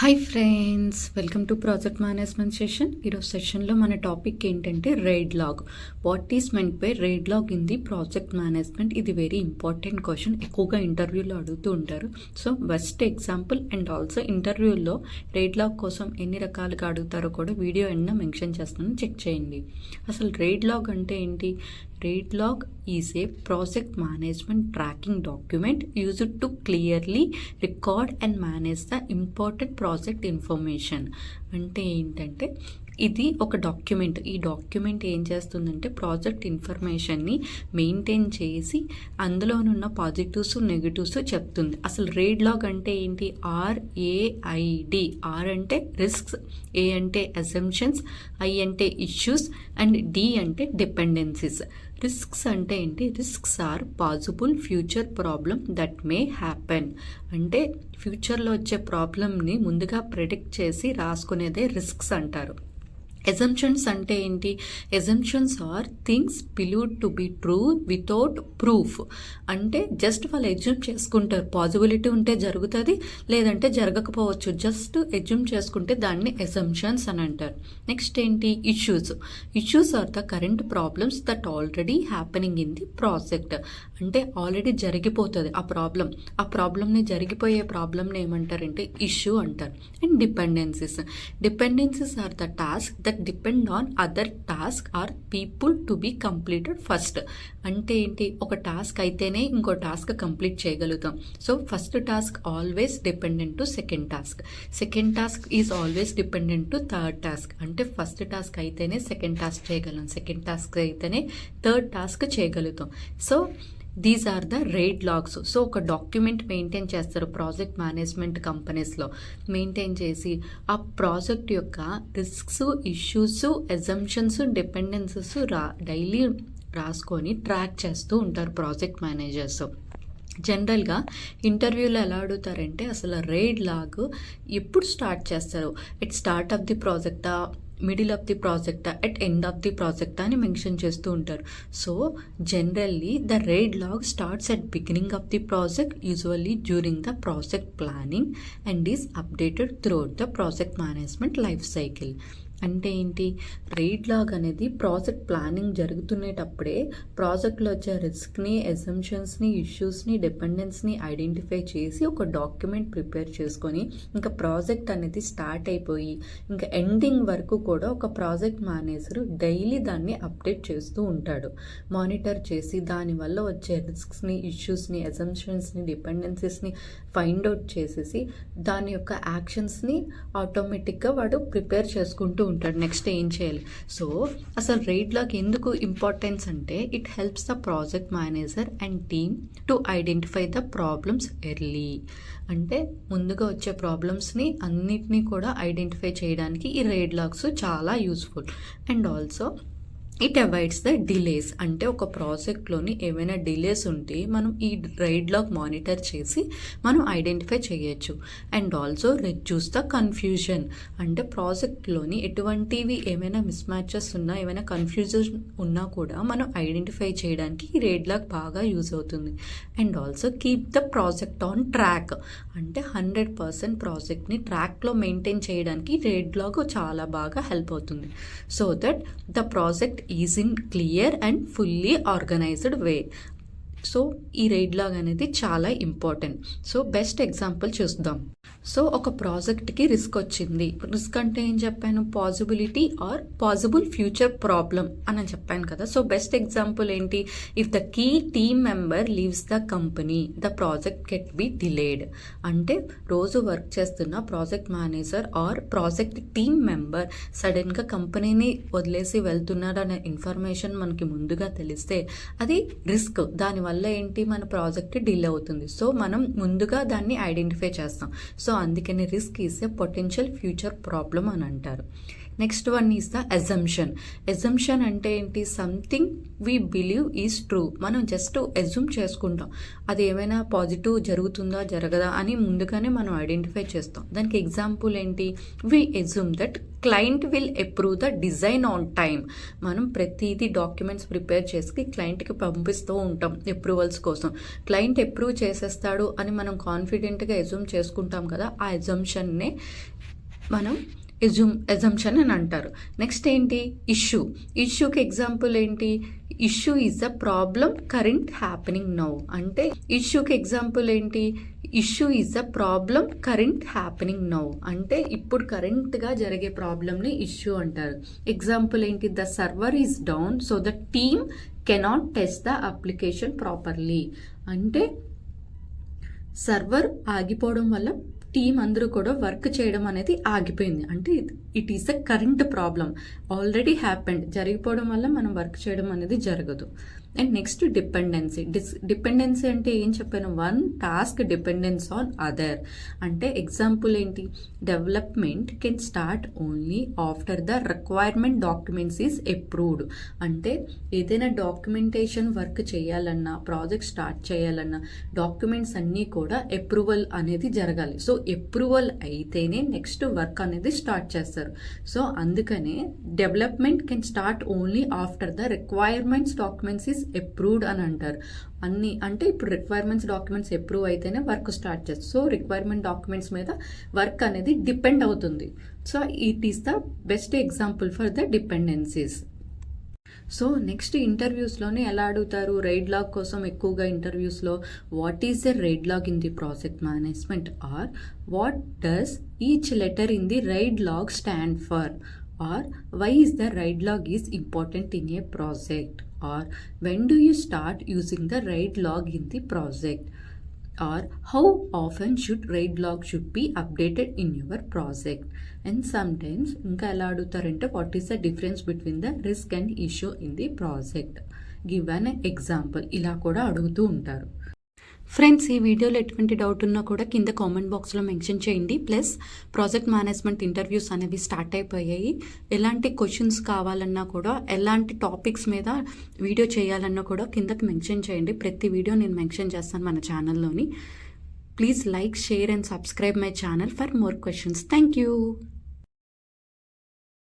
Hi friends, welcome to project management session. ఈరోజు సెషన్లో మన టాపిక్ ఏంటంటే RAID log. What is meant by RAID log in the project management? ఇది very important question, ఎక్కువగా ఇంటర్వ్యూలో అడుగుతూ ఉంటారు. So best example and also ఇంటర్వ్యూలో రైడ్ లాగ్ కోసం ఎన్ని రకాలుగా అడుగుతారో కూడా వీడియో ఎండ్న మెన్షన్ చేస్తాను, చెక్ చేయండి. అసలు రైడ్ లాగ్ అంటే ఏంటి? RAID log is a project management tracking document used to clearly record and manage the important project information. అంటే ఏంటంటే ఇది ఒక డాక్యుమెంట్. ఈ డాక్యుమెంట్ ఏం చేస్తుందంటే ప్రాజెక్ట్ ఇన్ఫర్మేషన్ని మెయింటైన్ చేసి అందులోనున్న పాజిటివ్స్ నెగిటివ్స్ చెప్తుంది. అసలు రైడ్ లాగ్ అంటే ఏంటి? RAID. ఆర్ అంటే రిస్క్స్, ఏ అంటే అసంప్షన్స్, ఐ అంటే ఇష్యూస్ అండ్ డి అంటే డిపెండెన్సీస్. రిస్క్స్ అంటే ఏంటి? Risks are possible future problem that may happen. అంటే ఫ్యూచర్లో వచ్చే ప్రాబ్లమ్ని ముందుగా ప్రెడిక్ట్ చేసి రాసుకునేదే రిస్క్స్ అంటారు. అజంప్షన్స్ అంటే ఏంటి? Assumptions are things believed to be true without proof. అంటే జస్ట్ వాళ్ళు ఎజ్యూమ్ చేసుకుంటారు, పాసిబిలిటీ ఉంటే జరుగుతుంది, లేదంటే జరగకపోవచ్చు, జస్ట్ ఎజ్యూమ్ చేసుకుంటే దాన్ని అజంప్షన్స్ అని అంటారు. నెక్స్ట్ ఏంటి? Issues. Issues are the current problems that already happening in the project. అంటే ఆల్రెడీ జరిగిపోతుంది ఆ ప్రాబ్లమ్ని, జరిగిపోయే ప్రాబ్లమ్ని ఏమంటారంటే ఇష్యూ అంటారు. And dependencies. Dependencies are the task that depend on other task or people to be completed first. అంటే ఏంటి? ఒక టాస్క్ అయితేనే ఇంకో టాస్క్ కంప్లీట్ చేయగలుగుతాం. So first task always dependent to second task is always dependent to third task. అంటే first task అయితేనే second task చేయగలం, second task అయితేనే థర్డ్ టాస్క్ చేయగలుగుతాం. So these are the RAID logs. సో ఒక డాక్యుమెంట్ మెయింటైన్ చేస్తారు project management కంపెనీస్లో. Maintain చేసి ఆ ప్రాజెక్ట్ యొక్క risks, issues, assumptions, dependencies daily రాసుకొని ట్రాక్ చేస్తూ ఉంటారు ప్రాజెక్ట్ మేనేజర్స్. జనరల్గా ఇంటర్వ్యూలో ఎలా అడుగుతారంటే అసలు రైడ్ లాగ్ ఎప్పుడు స్టార్ట్ చేస్తారు? ఎట్ స్టార్ట్ ఆఫ్ ది ప్రాజెక్టా, మిడిల్ ఆఫ్ ది ప్రాజెక్టా, ఎట్ ఎండ్ ఆఫ్ ది ప్రాజెక్టా అని మెన్షన్ చేస్తూ ఉంటారు. So generally the RAID log starts at beginning of the project, usually during the project planning and is updated throughout the project management life cycle. అంటే ఏంటి? RAID log అనేది project planning జరుగుతునేటప్పుడే ప్రాజెక్ట్లో వచ్చే రిస్క్ని, అజంప్షన్స్ని, ఇష్యూస్ని, డిపెండెన్స్ని ఐడెంటిఫై చేసి ఒక డాక్యుమెంట్ ప్రిపేర్ చేసుకొని ఇంకా ప్రాజెక్ట్ అనేది స్టార్ట్ అయిపోయి ఇంకా ఎండింగ్ వరకు కూడా ఒక ప్రాజెక్ట్ మేనేజర్ డైలీ దాన్ని అప్డేట్ చేస్తూ ఉంటాడు. మానిటర్ చేసి దానివల్ల వచ్చే రిస్క్స్ని, ఇష్యూస్ని, అజంప్షన్స్ని, డిపెండెన్సీస్ని ఫైండ్ అవుట్ చేసేసి దాని యొక్క యాక్షన్స్ని ఆటోమేటిక్గా వాడు ప్రిపేర్ చేసుకుంటూ ఉంటాడు. నెక్స్ట్ ఏం చేయాలి? సో అసలు రైడ్ లాగ్ ఎందుకు ఇంపార్టెన్స్ అంటే it helps the project manager and team to identify the problems early. అంటే ముందుగా వచ్చే ప్రాబ్లమ్స్ని అన్నిటినీ కూడా ఐడెంటిఫై చేయడానికి ఈ రైడ్ లాగ్స్ చాలా useful. And also it avoids the delays. అంటే ఒక ప్రాజెక్ట్లోని ఏమైనా డిలేస్ ఉంటే మనం ఈ రైడ్ లాగ్ మానిటర్ చేసి మనం ఐడెంటిఫై చేయొచ్చు. And also reduce the confusion. అంటే ప్రాజెక్ట్లోని ఎటువంటివి ఏమైనా మిస్ మ్యాచెస్ ఉన్నా, ఏమైనా కన్ఫ్యూజన్ ఉన్నా కూడా మనం ఐడెంటిఫై చేయడానికి ఈ రైడ్ లాగ్ బాగా యూజ్ అవుతుంది. And also keep the project on track. అంటే 100% ప్రాజెక్ట్ని ట్రాక్లో మెయింటైన్ చేయడానికి రైడ్ లాగ్ చాలా బాగా హెల్ప్ అవుతుంది. So that the project is in clear and fully organised way. So ఈ రైడ్ లాగ్ అనేది చాలా ఇంపార్టెంట్. సో బెస్ట్ ఎగ్జాంపుల్ చూద్దాం. సో ఒక ప్రాజెక్ట్కి రిస్క్ వచ్చింది. రిస్క్ అంటే ఏం చెప్పాను? Possibility or possible future problem అని చెప్పాను కదా. సో బెస్ట్ ఎగ్జాంపుల్ ఏంటి? If the key team member leaves the company the project get be delayed. అంటే రోజు వర్క్ చేస్తున్న project manager or project team member సడన్గా కంపెనీని వదిలేసి వెళ్తున్నారనే ఇన్ఫర్మేషన్ మనకి ముందుగా తెలిస్తే అది రిస్క్. దానివల్ల ఏంటి? మన ప్రాజెక్ట్ డిలే అవుతుంది. సో మనం ముందుగా దాన్ని ఐడెంటిఫై చేస్తాం. సో అందుకని risk is a potential future problem అని అంటారు. Next one is the assumption. Assumption అంటే ఏంటి? Something we believe is true. మనం జస్ట్ అజ్యూమ్ చేసుకుంటాం, అది ఏమైనా పాజిటివ్ జరుగుతుందా జరగదా అని ముందుగానే మనం ఐడెంటిఫై చేస్తాం. దానికి ఎగ్జాంపుల్ ఏంటి? We assume that client will approve the design on time. మనం ప్రతిదీ డాక్యుమెంట్స్ ప్రిపేర్ చేసి క్లయింట్కి పంపిస్తూ ఉంటాం అప్రూవల్స్ కోసం. క్లయింట్ అప్రూవ్ చేసేస్తాడు అని మనం కాన్ఫిడెంట్గా అజ్యూమ్ చేసుకుంటాం కదా, ఆ అజంప్షన్నే మనం అజంప్షన్ అని అంటారు. నెక్స్ట్ ఏంటి? ఇష్యూ. ఇష్యూకి ఎగ్జాంపుల్ ఏంటి? Issue is the problem current happening now. అంటే ఇష్యూకి ఎగ్జాంపుల్ ఏంటి? Issue is the problem current happening now. అంటే ఇప్పుడు కరెంట్గా జరిగే ప్రాబ్లమ్ని ఇష్యూ అంటారు. ఎగ్జాంపుల్ ఏంటి? The server is down so the team cannot test the application properly. అంటే సర్వర్ ఆగిపోవడం వల్ల టీం అందరూ కూడా వర్క్ చేయడం అనేది ఆగిపోయింది. అంటే it is the current problem, already happened, జరిగిపోవడం వల్ల మనం వర్క్ చేయడం అనేది జరగదు. And next dependency. డిపెండెన్సీ అంటే ఏం చెప్పాను? One task dependence on other. అంటే ఎగ్జాంపుల్ ఏంటి? Development can start only after the requirement documents is approved. అంటే ఏదైనా డాక్యుమెంటేషన్ వర్క్ చేయాలన్నా, ప్రాజెక్ట్ స్టార్ట్ చేయాలన్నా డాక్యుమెంట్స్ అన్నీ కూడా అప్రూవల్ అనేది జరగాలి. సో అప్రూవల్ అయితేనే నెక్స్ట్ వర్క్ అనేది స్టార్ట్ చేస్తారు. సో అందుకనే development can start only after the requirements documents is approved అని అంటారు. అన్ని అంటే ఇప్పుడు రిక్వైర్మెంట్స్ డాక్యుమెంట్స్ అప్రూవ్ అయితేనే వర్క్ స్టార్ట్ చేస్తారు. సో రిక్వైర్మెంట్ డాక్యుమెంట్స్ మీద వర్క్ అనేది డిపెండ్ అవుతుంది. So it is the best example for the dependencies. So next ఇంటర్వ్యూస్లోనే ఎలా అడుగుతారు? రైడ్ లాగ్ కోసం ఎక్కువగా ఇంటర్వ్యూస్లో what is the RAID log in the project management, or what does each letter in the RAID log stand for, or why is the ride log is important in a project, or when do you start using the ride log in the project, or how often should ride log should be updated in your project. And sometimes ఇంకా ఎలా అడుగుతారంటే what is the difference between the risk and issue in the project, give an example. ఇలా కూడా అడుగుతూ ఉంటారు. Friends, ఈ వీడియోలో ఎటువంటి doubt ఉన్నా కూడా కింద కామెంట్ బాక్స్లో మెన్షన్ చేయండి. ప్లస్ ప్రాజెక్ట్ మేనేజ్మెంట్ ఇంటర్వ్యూస్ అనేవి స్టార్ట్ అయిపోయాయి. ఎలాంటి క్వశ్చన్స్ కావాలన్నా కూడా, ఎలాంటి టాపిక్స్ మీద వీడియో చేయాలన్నా కూడా కిందకి మెన్షన్ చేయండి. ప్రతి వీడియో నేను మెన్షన్ చేస్తాను మన ఛానల్లోని. Please like, share and subscribe my channel for more questions. Thank you.